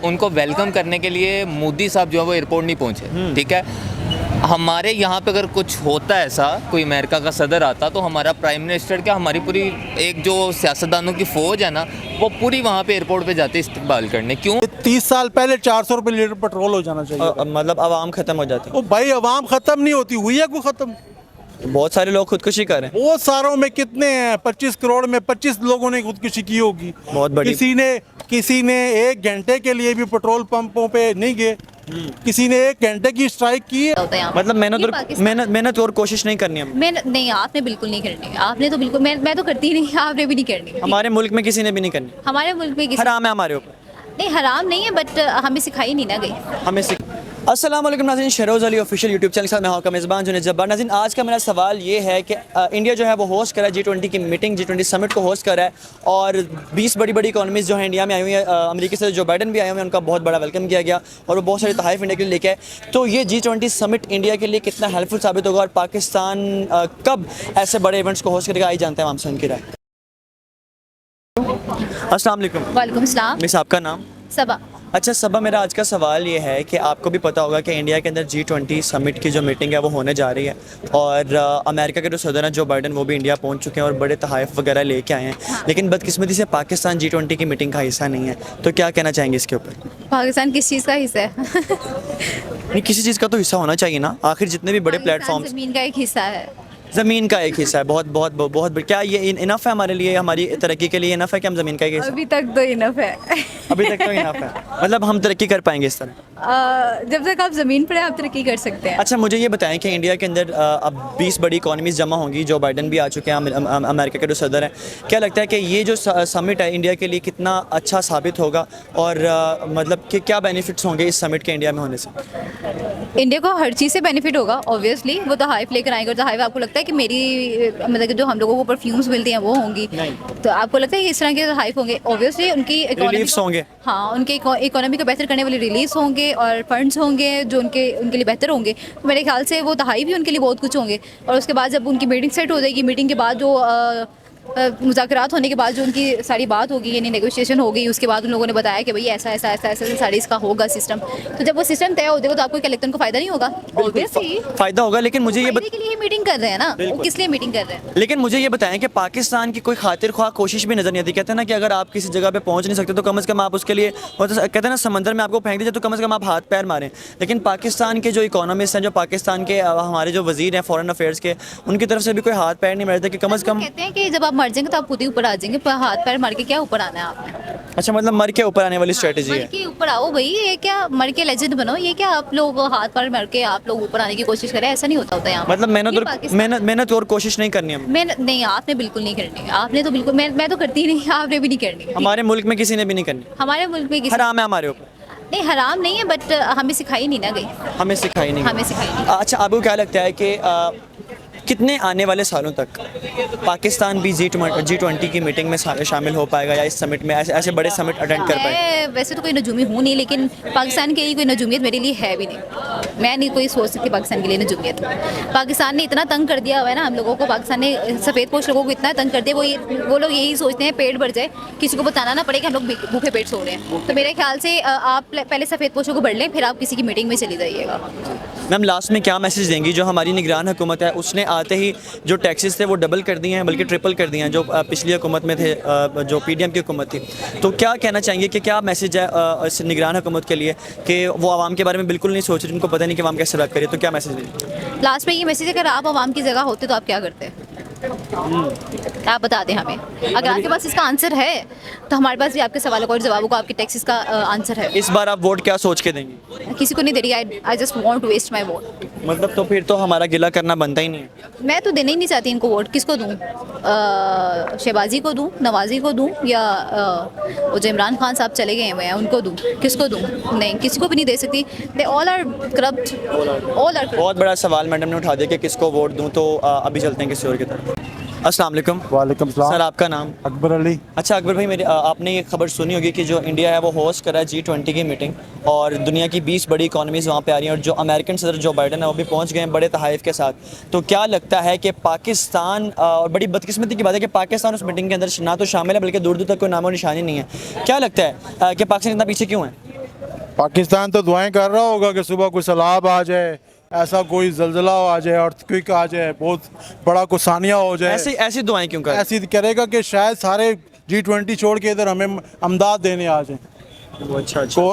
उनको वेलकम करने के लिए मोदी साहब जो है वो एयरपोर्ट नहीं पहुंचे। ठीक है, हमारे यहाँ पे अगर कुछ होता है ऐसा, कोई अमेरिका का सदर आता तो हमारा प्राइम मिनिस्टर क्या, हमारी पूरी एक जो सियासतदानों की फ़ौज है ना, वो पूरी वहाँ पे एयरपोर्ट पे जाते इस्तकबाल करने। क्यों? 30 साल पहले 400 रुपये लीटर पेट्रोल हो जाना चाहिए। मतलब आवाम खत्म हो जाती ओ भाई, आवाम खत्म नहीं होती, हुई है को खत्म। है। बहुत सारे लोग खुदकुशी कर रहे हैं। बहुत सारों में कितने हैं, 25 करोड़ में 25 लोगों ने खुदकुशी की होगी। बहुत बड़ी। किसी ने 1 घंटे के लिए भी पेट्रोल पंपों पे नहीं गए, किसी ने 1 घंटे की स्ट्राइक की है। मतलब मेहनत और कोशिश नहीं करनी है। नहीं, आपने बिल्कुल नहीं करनी। आपने तो बिल्कुल, मैं तो करती नहीं, आपने भी नहीं करनी। हमारे मुल्क में किसी ने भी नहीं करनी। हमारे मुल्क में किसी हराम है हमारे ऊपर। नहीं, हराम नहीं है, बट हमें सिखाई नहीं ना गई। हमें अस्सलाम वालेकुम नाज़रीन, Sharoz Ali official YouTube channel के साथ मैं हूं मेज़बान जुनैद जब्बार। नाज़रीन, आज का मेरा सवाल ये है कि इंडिया जो है वो होस्ट कर रहा है G20 की मीटिंग, G20 समिट को होस्ट कर रहा है और 20 बड़ी बड़ी इकॉनमीज़ जो है इंडिया में आई हुई है। अमेरिका से जो बाइडन भी आए हुए हैं, उनका बहुत बड़ा वेलकम किया गया और वो बहुत सारे तोहफ़े इंडिया के लिए लेके आए। तो ये G20 समिट इंडिया के लिए कितना हेल्पफुल साबित होगा और पाकिस्तान कब ऐसे बड़े इवेंट्स को होस्ट करेगा, आई जानते हैं हमसे उनकी राय। अस्सलाम वालेकुम। वालेकुम सलाम। मिस, आपका नाम? सबा। अच्छा सबा, मेरा आज का सवाल ये है कि आपको भी पता होगा कि इंडिया के अंदर G20 समिट की जो मीटिंग है वो होने जा रही है और अमेरिका के जो सदर हैं जो बाइडन, वो भी इंडिया पहुंच चुके हैं और बड़े तोहफ़े वगैरह लेके आए हैं। लेकिन बदकिस्मती से पाकिस्तान G20 की मीटिंग का हिस्सा नहीं है। तो क्या कहना चाहेंगे इसके ऊपर? पाकिस्तान किस चीज़ का हिस्सा है? नहीं, किसी चीज़ का तो हिस्सा होना चाहिए ना, आखिर जितने भी बड़े प्लेटफॉर्म। ज़मीन का एक हिस्सा है। ज़मीन का एक हिस्सा है। बहुत बहुत बहुत बहुत क्या ये इनफ है हमारे लिए, हमारी तरक्की के लिए इनफ है कि हम ज़मीन का एक हिस्सा? अभी तक तो इनफ है। अभी तक तो इनफ है, मतलब हम तरक्की कर पाएंगे इस तरह? जब तक आप ज़मीन पर हैं, आप तरक्की कर सकते हैं। अच्छा मुझे ये बताएं कि इंडिया के अंदर अब 20 बड़ी इकॉनमीज़ जमा होंगी, जो बाइडन भी आ चुके हैं, अमेरिका के जो सदर हैं। क्या लगता है कि ये जो समिट है इंडिया के लिए कितना अच्छा साबित होगा और मतलब कि क्या बेनिफिट्स होंगे इस समिट के इंडिया में होने से? इंडिया को हर चीज़ से बेनिफिट होगा ऑब्वियसली। वो तो हाइफ लेकर आएंगे और तो हाइफ, आपको लगता है कि मेरी मतलब कि जो हम लोगों को परफ्यूम्स मिलती हैं वो होंगी? तो आपको लगता है कि इस तरह के हाइफ होंगे? ऑब्वियसली उनकी इकोनॉमी होंगे। हाँ, उनके इकोनॉमी को बेहतर करने वाले रिलीफ होंगे और फंड्स होंगे जो उनके लिए बेहतर होंगे। तो मेरे ख्याल से वो तहाई भी उनके लिए बहुत कुछ होंगे। और उसके बाद जब उनकी मीटिंग सेट हो जाएगी, मीटिंग के बाद जो मुज़ाकरात होने के बाद जो उनकी सारी बात होगी, यानी नेगोशिएशन होगी, उसके बाद उन लोगों ने बताया कि भाई ऐसा ऐसा ऐसा ऐसा सारी इसका होगा सिस्टम। तो जब वो सिस्टम तय हो जाएगा तो आपको क्या लगता है, उनको फ़ायदा नहीं होगा? ऑब्वियसली फ़ायदा होगा, लेकिन मुझे ये के लिए मीटिंग कर रहे हैं ना, वो किस लिए मीटिंग कर रहे हैं? लेकिन मुझे ये बताएं कि पाकिस्तान की कोई खातिर ख्वाह कोशिश भी नज़र नहीं आती। कहते हैं ना कि अगर आप किसी जगह पे पहुंच नहीं सकते तो कम से कम आप उसके लिए, कहते हैं ना समंदर में आपको फेंक दीजिए तो कम से कम आप हाथ पैर मारें। लेकिन पाकिस्तान के जो इकोनॉमिस्ट हैं, जो पाकिस्तान के हमारे जो वजीर हैं फॉरेन अफेयर्स के, उनकी तरफ से भी कोई हाथ पैर नहीं मारता कि कम से कम। कहते हैं कि जब आप मर जाएंगे तो आप खुद ही ऊपर आ जाएंगे, पर हाथ पैर मार के क्या ऊपर आना है आपने? अच्छा, मतलब मर के ऊपर आने वाली स्ट्रेटजी है? मर के ऊपर आओ भाई, ये क्या मर के लेजेंड बनो? ये क्या आप लोग हाथ पैर मार के आप लोग ऊपर आने की कोशिश करें? ऐसा नहीं होता यहाँ। मतलब मेहनत और कोशिश नहीं करनी है। नहीं, आपने बिल्कुल नहीं करनी। आपने तो बिल्कुल, मैं तो करती नहीं, आपने भी नहीं करनी। हमारे मुल्क में किसी ने भी नहीं करनी। हमारे मुल्क में हराम है हमारे ऊपर। नहीं, हराम नहीं है, बट हमें सिखाई नहीं ना गई। हमें सिखाई नहीं। अच्छा, आपको क्या लगता है कि कितने आने वाले सालों तक पाकिस्तान भी G20 की मीटिंग में शामिल हो पाएगा या इस समिट में ऐसे बड़े समिट अटेंड कर पाएगा? वैसे तो कोई नजूमी हूँ नहीं, लेकिन पाकिस्तान के लिए कोई नजूमियत मेरे लिए है भी नहीं। मैं नहीं कोई सोच सकती पाकिस्तान के लिए नजूमियत। पाकिस्तान ने इतना तंग कर दिया हुआ है ना हम लोगों को, पाकिस्तान ने सफ़ेद पोश लोगों को इतना तंग कर दिया, वो लोग यही सोचते हैं पेट भर जाए, किसी को बताना ना पड़े कि हम लोग भूखे पेट सो रहे हैं। तो मेरे ख्याल से आप पहले सफ़ेद पोशों को भर लें, फिर आप किसी की मीटिंग में चली जाइएगा। मैम, लास्ट में क्या मैसेज देंगी? जो हमारी निगरान हुकूमत है उसने आते ही जो टैक्सेस थे वो डबल कर दिए हैं, बल्कि ट्रिपल कर दिए हैं, जो पिछली हुकूमत में थे, जो PDM की हुकूमत थी। तो क्या कहना चाहेंगे कि क्या मैसेज है इस निगरान हुकूमत के लिए कि वो आवाम के बारे में बिल्कुल नहीं सोच रही, उनको पता नहीं कि आवाम कैसे बात करिए? तो क्या मैसेज देंगे? लास्ट में ये मैसेज है, अगर आप आवाम की जगह होते तो आप क्या करते? आप बता दें हमें। अगर आपके पास इसका आंसर है तो हमारे पास भी आपके सवालों को और जवाबों को, आपके टैक्सेस का आंसर है। इस बार आप वोट क्या सोच के देंगे? किसी को नहीं दे रही। I just want to waste my vote. मतलब तो फिर तो हमारा गिला करना बनता ही नहीं है। मैं तो देना ही नहीं चाहती इनको वोट। किसको दूँ? शहबाजी को दूँ, नवाजी को दूँ, या वो जो इमरान खान साहब चले गए हुए हैं उनको दूँ? किसको दूँ? नहीं, किसी को भी नहीं दे सकती। They all are corrupt, all are. बहुत बड़ा सवाल मैडम ने उठा दिया कि किसको वोट दूँ, तो अभी चलते हैं किसी और की तरफ। अस्सलाम वालेकुम। वालेकुम सलाम। सर, आपका नाम? अकबर अली। अच्छा अकबर भाई, मेरे आपने ये खबर सुनी होगी कि जो इंडिया है वो होस्ट कर रहा है G20 की मीटिंग और दुनिया की 20 बड़ी इकॉनमीज़ वहाँ पे आ रही हैं और जो अमेरिकन सदर जो बाइडन है वो भी पहुँच गए हैं बड़े तहाइफ के साथ। तो क्या लगता है कि पाकिस्तान, और बड़ी बदकिस्मती की बात है कि पाकिस्तान उस मीटिंग के अंदर ना तो शामिल है, बल्कि दूर दूर तक कोई नामो निशानी नहीं है। क्या लगता है कि पाकिस्तान इतना पीछे क्यों है? पाकिस्तान तो दुआएं कर रहा होगा कि सुबह कोई सैलाब आ जाए, ऐसा कोई जल्जला आ जाए, अर्थक्वेक आ जाए, बहुत बड़ा कोई सानिया हो जाए। ऐसी ऐसी दुआएं क्यों कर? ऐसी करेगा कि शायद सारे G20 छोड़ के इधर हमें अमदाद देने आ जाए। अच्छा तो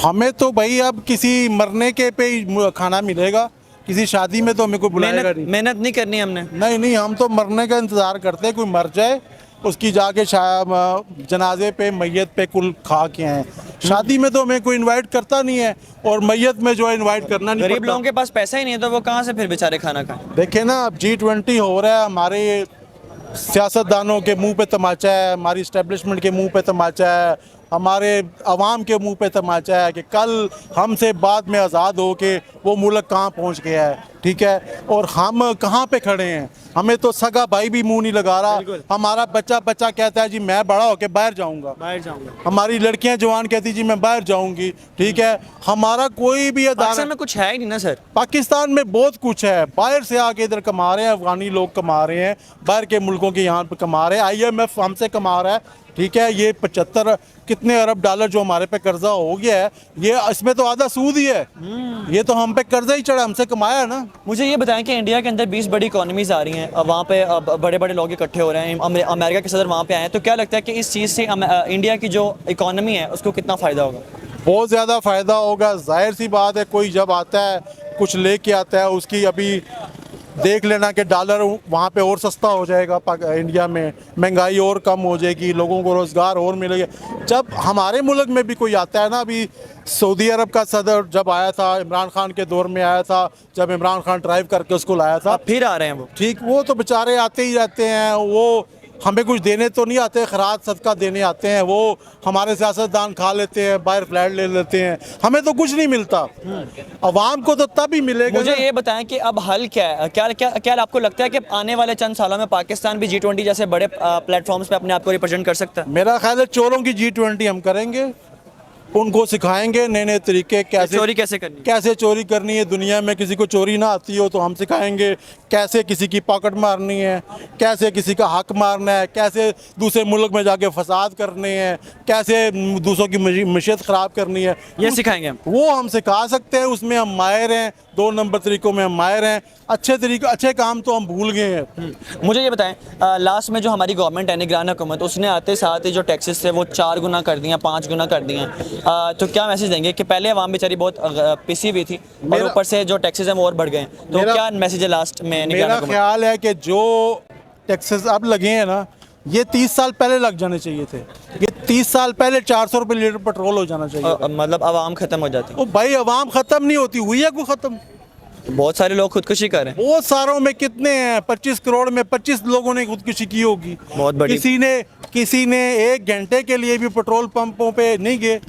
हमें तो भाई अब किसी मरने के पे ही खाना मिलेगा, किसी शादी में तो हमें कोई बुलाएगा नहीं। मेहनत नहीं करनी हमने। नहीं, हम तो मरने का इंतज़ार करते हैं, कोई मर जाए उसकी जाके जनाजे पे मैयत पे कुल खा के आए। शादी में तो हमें कोई इनवाइट करता नहीं है, और मैयत में जो है इनवाइट करना नहीं गरीब पड़ता। लोगों के पास पैसा ही नहीं है तो वो कहाँ से फिर बेचारे खाना खाएं? देखे ना, अब G20 हो रहा है, हमारे सियासतदानों के मुंह पे तमाचा है, हमारी इस्टेब्लिशमेंट के मुंह पे तमाचा है, हमारे अवाम के मुंह पे तमाचा है कि कल हमसे बाद में आज़ाद हो के वो मुल्क कहाँ पहुँच गया है, ठीक है, और हम कहाँ पे खड़े हैं। हमें तो सगा भाई भी मुंह नहीं लगा रहा। हमारा बच्चा कहता है जी मैं बड़ा होके बाहर जाऊंगा। हमारी लड़कियां जवान कहती जी मैं बाहर जाऊंगी, ठीक है। हमारा कोई भी पाकिस्तान अदारा, में कुछ है ही नहीं ना सर। पाकिस्तान में बहुत कुछ है, बाहर से आके इधर कमा रहे हैं, अफगानी लोग कमा रहे हैं, बाहर के मुल्कों के यहाँ पे कमा रहे हैं, IMF हमसे कमा रहा है, ठीक है। ये 75 कितने अरब डॉलर जो हमारे पे कर्जा हो गया है, ये इसमें तो आधा सूद ही है। ये तो हम पे कर्जा ही चढ़ा, हमसे कमाया ना। मुझे ये बताएं कि इंडिया के अंदर 20 बड़ी इकोनॉमीज आ रही हैं, अब वहाँ पे अब बड़े बड़े लोग इकट्ठे हो रहे हैं, अमेरिका के सदर वहाँ पे आए हैं, तो क्या लगता है कि इस चीज़ से इंडिया की जो इकोनॉमी है उसको कितना फ़ायदा होगा? बहुत ज़्यादा फ़ायदा होगा। जाहिर सी बात है, कोई जब आता है कुछ लेके आता है, उसकी अभी देख लेना कि डॉलर वहाँ पे और सस्ता हो जाएगा, इंडिया में महंगाई और कम हो जाएगी, लोगों को रोज़गार और मिलेगा। जब हमारे मुल्क में भी कोई आता है ना, अभी सऊदी अरब का सदर जब आया था, इमरान खान के दौर में आया था, जब इमरान खान ड्राइव करके उसको लाया था, फिर आ रहे हैं वो। ठीक, वो तो बेचारे आते ही रहते हैं, वो हमें कुछ देने तो नहीं आते, खराज सदका देने आते हैं। वो हमारे सियासतदान खा लेते हैं, बाहर फ्लैट ले लेते हैं, हमें तो कुछ नहीं मिलता। अवाम को तो तब ही मिलेगा। मुझे ये बताएं कि अब हल क्या है? क्या आपको लगता है कि आने वाले चंद सालों में पाकिस्तान भी G20 जैसे बड़े प्लेटफॉर्म्स पे अपने आप को रिप्रेजेंट कर सकता है? मेरा ख्याल है चोरों की G20 हम करेंगे, उनको सिखाएंगे नए नए तरीके, चोरी कैसे चोरी करनी है। दुनिया में किसी को चोरी ना आती हो तो हम सिखाएंगे कैसे किसी की पॉकेट मारनी है, कैसे किसी का हक मारना है, कैसे दूसरे मुल्क में जाके फसाद करने हैं, कैसे दूसरों की मशीयत ख़राब करनी है, ये सिखाएंगे हम। वो हम सिखा सकते हैं, उसमें हम माहिर हैं। 2 नंबर तरीकों में हम माहिर हैं। अच्छे काम तो हम भूल गए हैं। मुझे ये बताएं, लास्ट में जो हमारी गवर्नमेंट है, निगरान हुकूमत, उसने आते साथ ही जो टैक्सेस थे वो 4 गुना कर दिए, 5 गुना कर दिए। तो क्या मैसेज देंगे कि पहले आवाम बेचारी बहुत पिसी हुई थी और ऊपर से जो टैक्सेस हैं वो और बढ़ गए हैं, तो क्या मैसेज है लास्ट में? मेरा ख्याल है कि जो टैक्सेस अब लगे हैं ना, ये 30 साल पहले लग जाने चाहिए थे। ये 30 साल पहले 400 रुपये लीटर पेट्रोल हो जाना चाहिए। मतलब आवाम खत्म हो जाती? ओ भाई, आवाम खत्म नहीं होती, हुई है को खत्म। बहुत सारे लोग खुदकुशी कर रहे हैं। बहुत सारों में कितने हैं, 25 करोड़ में 25 लोगों ने खुदकुशी की होगी। बहुत बड़ी। किसी ने 1 घंटे के लिए भी पेट्रोल पंपों पे नहीं गए।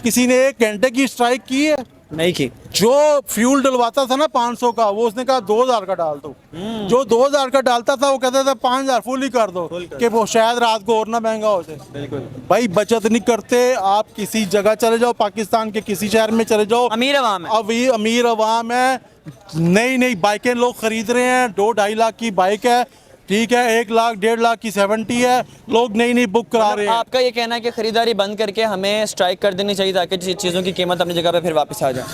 किसी ने 1 घंटे की स्ट्राइक की है? नहीं की। जो फ्यूल डलवाता था ना 500 का, वो उसने कहा 2000 का डाल दो। जो 2000 का डालता था वो कहता था 5000 फुल ही कर दो कि वो शायद रात को और ना महंगा हो जाए। बिल्कुल भाई, बचत नहीं करते। आप किसी जगह चले जाओ, पाकिस्तान के किसी शहर में चले जाओ, अमीर अवाम है। अब ये अमीर अवाम है, नई बाइकें लोग खरीद रहे हैं। 2-2.5 लाख की बाइक है, ठीक है, 1 लाख 1.5 लाख की 70 है, लोग नई बुक करा रहे हैं। आपका ये कहना है कि खरीदारी बंद करके हमें स्ट्राइक कर देनी चाहिए ताकि चीज़ों की कीमत अपनी जगह पे फिर वापस आ जाए?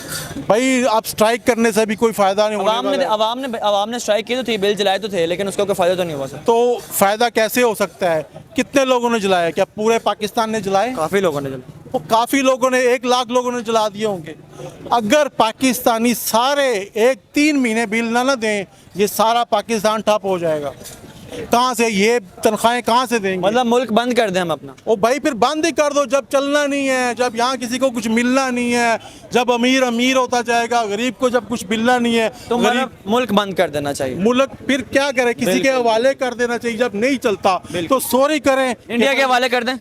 भाई, आप स्ट्राइक करने से भी कोई फायदा नहीं होगा। अवाम ने स्ट्राइक की तो थी, बिल जलाए तो थे, लेकिन उसका कोई फायदा तो नहीं हुआ सर। तो फायदा कैसे हो सकता है? कितने लोगों ने जलाया? क्या पूरे पाकिस्तान ने जलाए? काफ़ी लोगों ने जलाए। वो काफ़ी लोगों ने, 1 लाख लोगों ने जला दिए होंगे। अगर पाकिस्तानी सारे 1-3 महीने बिल ना दें, ये सारा पाकिस्तान ठप हो जाएगा। कहाँ से ये तनख्वाहें कहाँ से देंगे? मतलब मुल्क बंद कर दें हम अपना? ओ भाई, फिर बंद ही कर दो। जब चलना नहीं है, जब यहाँ किसी को कुछ मिलना नहीं है, जब अमीर अमीर होता जाएगा, गरीब को जब कुछ मिलना नहीं है, तो गरीब मुल्क बंद कर देना चाहिए। मुल्क फिर क्या करे? किसी के हवाले कर देना चाहिए। जब नहीं चलता तो सॉरी करें, इंडिया के हवाले कर दें।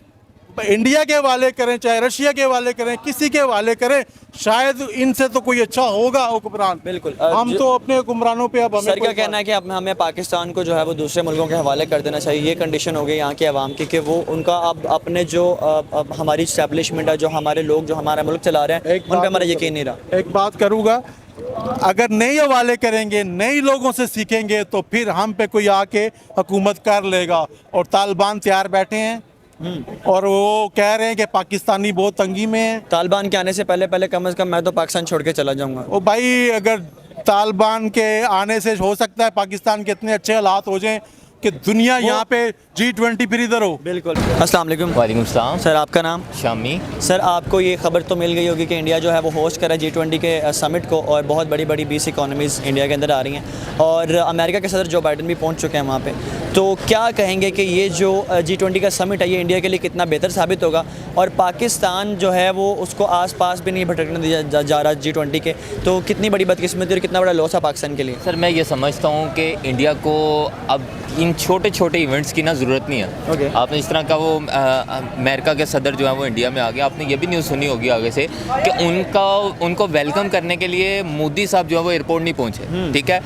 इंडिया के हवाले करें, चाहे रशिया के हवाले करें, किसी के हवाले करें, शायद इनसे तो कोई अच्छा होगा हुक्मरान। बिल्कुल। हम तो अपने हुक्मरानों पे अब सर का कहना है कि अब हमें पाकिस्तान को जो है वो दूसरे मुल्कों के हवाले कर देना चाहिए। ये कंडीशन हो गई यहाँ के अवाम की कि वो उनका अब अपने जो अब हमारी इस्टेब्लिशमेंट है, जो हमारे लोग जो हमारा मुल्क चला रहे हैं, उन पर हमारा यकीन नहीं रहा। एक बात करूँगा, अगर नए हवाले करेंगे, नए लोगों से सीखेंगे, तो फिर हम पे कोई आके हुकूमत कर लेगा। और तालिबान तैयार बैठे हैं, और वो कह रहे हैं कि पाकिस्तानी बहुत तंगी में है। तालिबान के आने से पहले कम से कम मैं तो पाकिस्तान छोड़ के चला जाऊंगा। ओ भाई, अगर तालिबान के आने से हो सकता है पाकिस्तान के इतने अच्छे हालात हो जाएं कि दुनिया यहाँ पे G20 फिर इधर हो। बिल्कुल। अस्सलाम वालेकुम। वालेकुम सलाम। सर आपका नाम? शामी। सर आपको ये खबर तो मिल गई होगी कि इंडिया जो है वो होस्ट कर रहा है G20 के समिट को, और बहुत बड़ी बड़ी 20 इकोनॉमीज़ इंडिया के अंदर आ रही हैं, और अमेरिका के सदर जो बाइडन भी पहुंच चुके हैं वहाँ पे। तो क्या कहेंगे कि ये जो G20 का समिट है ये इंडिया के लिए कितना बेहतर साबित होगा, और पाकिस्तान जो है वो उसको आस-पास भी नहीं भटकने दिया जा रहा G20 के, तो कितनी बड़ी बदकिस्मती और कितना बड़ा लॉस है पाकिस्तान के लिए? सर मैं ये समझता हूँ कि इंडिया को अब इन छोटे छोटे इवेंट्स की ना ज़रूरत नहीं है। Okay. आपने इस तरह का वो अमेरिका के सदर जो है वो इंडिया में आ गया, आपने ये भी न्यूज़ सुनी होगी आगे से कि उनको वेलकम करने के लिए मोदी साहब जो है वो एयरपोर्ट नहीं पहुँचे। ठीक है,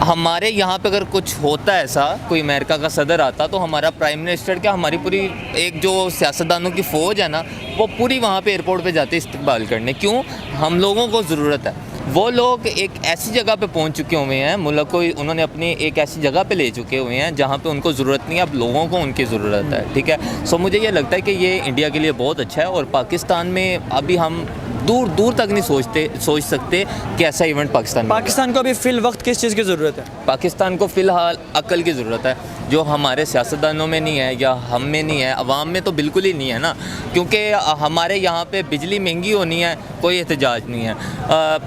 हमारे यहाँ पे अगर कुछ होता है ऐसा, कोई अमेरिका का सदर आता तो हमारा प्राइम मिनिस्टर क्या, हमारी पूरी एक जो सियासतदानों की फ़ौज है ना, वो पूरी वहाँ पे एयरपोर्ट पे जाते इस्तकबाल करने। क्यों? हम लोगों को ज़रूरत है। वो लोग एक ऐसी जगह पे पहुंच चुके हुए हैं, मुल्क को उन्होंने अपनी एक ऐसी जगह पे ले चुके हुए हैं जहां पे उनको ज़रूरत नहीं है, अब लोगों को उनकी ज़रूरत है। ठीक है, सो मुझे ये लगता है कि ये इंडिया के लिए बहुत अच्छा है, और पाकिस्तान में अभी हम दूर दूर तक नहीं सोच सकते कि ऐसा इवेंट पाकिस्तान में। पाकिस्तान को अभी फ़िल वक्त किस चीज़ की ज़रूरत है? पाकिस्तान को फ़िलहाल अक्ल की ज़रूरत है, जो हमारे सियासतदानों में नहीं है या हम में नहीं है, अवाम में तो बिल्कुल ही नहीं है ना। क्योंकि हमारे यहाँ पे बिजली महंगी होनी है, कोई एहतजाज नहीं है,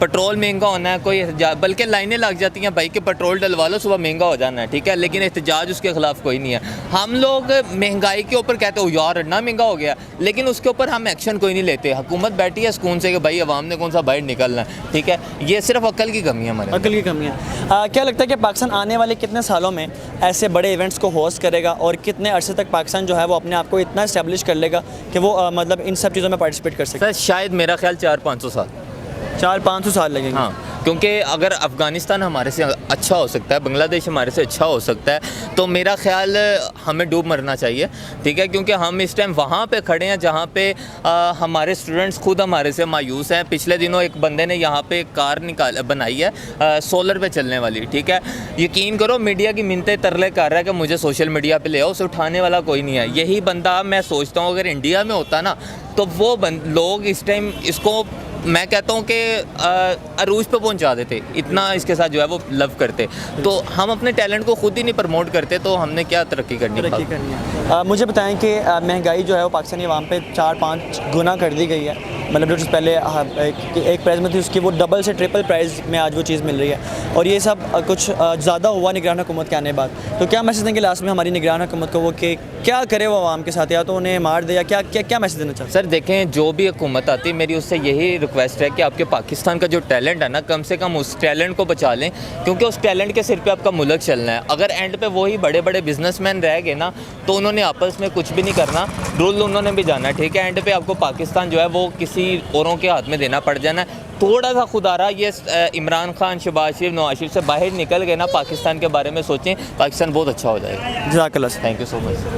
पेट्रोल महंगा होना है, कोई एहतजाज, बल्कि लाइनें लग जाती हैं भाई कि पेट्रोल डलवा लो, सुबह महंगा हो जाना है। ठीक है, लेकिन एहतजाज उसके ख़िलाफ़ कोई नहीं है। हम लोग महंगाई के ऊपर कहते हो यार इतना महंगा हो गया, लेकिन उसके ऊपर हम एक्शन कोई नहीं लेते। हुकूमत बैठी है सुकून से कि भाई अवाम ने कौन सा बाहर निकलना है। ठीक है, ये सिर्फ अकल की कमी है हमारे, अकल की कमी है। क्या लगता है कि पाकिस्तान आने वाले कितने सालों में ऐसे बड़े इवेंट्स को होस्ट करेगा, और कितने अरसे तक पाकिस्तान जो है वो अपने आप को इतना इस्टेब्लिश कर लेगा कि वो मतलब इन सब चीज़ों में पार्टिसिपेट कर सके? सर शायद मेरा ख्याल 400-500 साल। 400-500 साल लगेंगे। हाँ, क्योंकि अगर अफ़गानिस्तान हमारे से अच्छा हो सकता है, बांग्लादेश हमारे से अच्छा हो सकता है, तो मेरा ख्याल हमें डूब मरना चाहिए। ठीक है, क्योंकि हम इस टाइम वहाँ पे खड़े हैं जहाँ पे हमारे स्टूडेंट्स खुद हमारे से मायूस हैं। पिछले दिनों एक बंदे ने यहाँ पे एक कार बनाई है सोलर पे चलने वाली। ठीक है, यकीन करो मीडिया की मिन्नतें तरले कर रहा है कि मुझे सोशल मीडिया पे ले आओ, उसे उठाने वाला कोई नहीं है। यही बंदा मैं सोचता हूँ अगर इंडिया में होता ना, तो वो लोग इस टाइम इसको मैं कहता हूँ कि अरूज पे पहुँचा देते, इतना इसके साथ जो है वो लव करते। तो हम अपने टैलेंट को खुद ही नहीं प्रमोट करते, तो हमने क्या तरक्की करनी है। मुझे बताएं कि महंगाई जो है वो पाकिस्तानी अवाम पे 4-5 गुना कर दी गई है। मतलब जो चीज़ पहले एक प्राइस में थी उसकी वो डबल से ट्रिपल प्राइस में आज वो चीज़ मिल रही है, और ये सब कुछ ज़्यादा हुआ निगरान हुकूमत के आने के बाद। तो क्या मैसेज देंगे लास्ट में हमारी निगरान हुकूमत को, वो कि क्या करे वो आवाम के साथ, या तो उन्हें मार दे, या क्या मैसेज देना चाहते? सर देखें, जो भी हुकूमत आती है मेरी उससे यही रिक्वेस्ट है कि आपके पाकिस्तान का जो टैलेंट है ना, कम से कम उस टैलेंट को बचा लें, क्योंकि उस टैलेंट के सिर पे आपका मुल्क चलना है। अगर एंड पे वही बड़े बड़े बिजनेसमैन रह गए ना, तो उन्होंने आपस में कुछ भी नहीं करना, रूल उन्होंने भी जाना है। ठीक है, एंड पे आपको पाकिस्तान जो है वो किसी औरों के हाथ में देना पड़ जाना है। थोड़ा सा खुदारा ये इमरान खान, शहबाज शरीफ, नवाज शरीफ से बाहर निकल गए ना, पाकिस्तान के बारे में सोचें, पाकिस्तान बहुत अच्छा हो जाएगा। जज़ाकल्लाह। Thank you so much.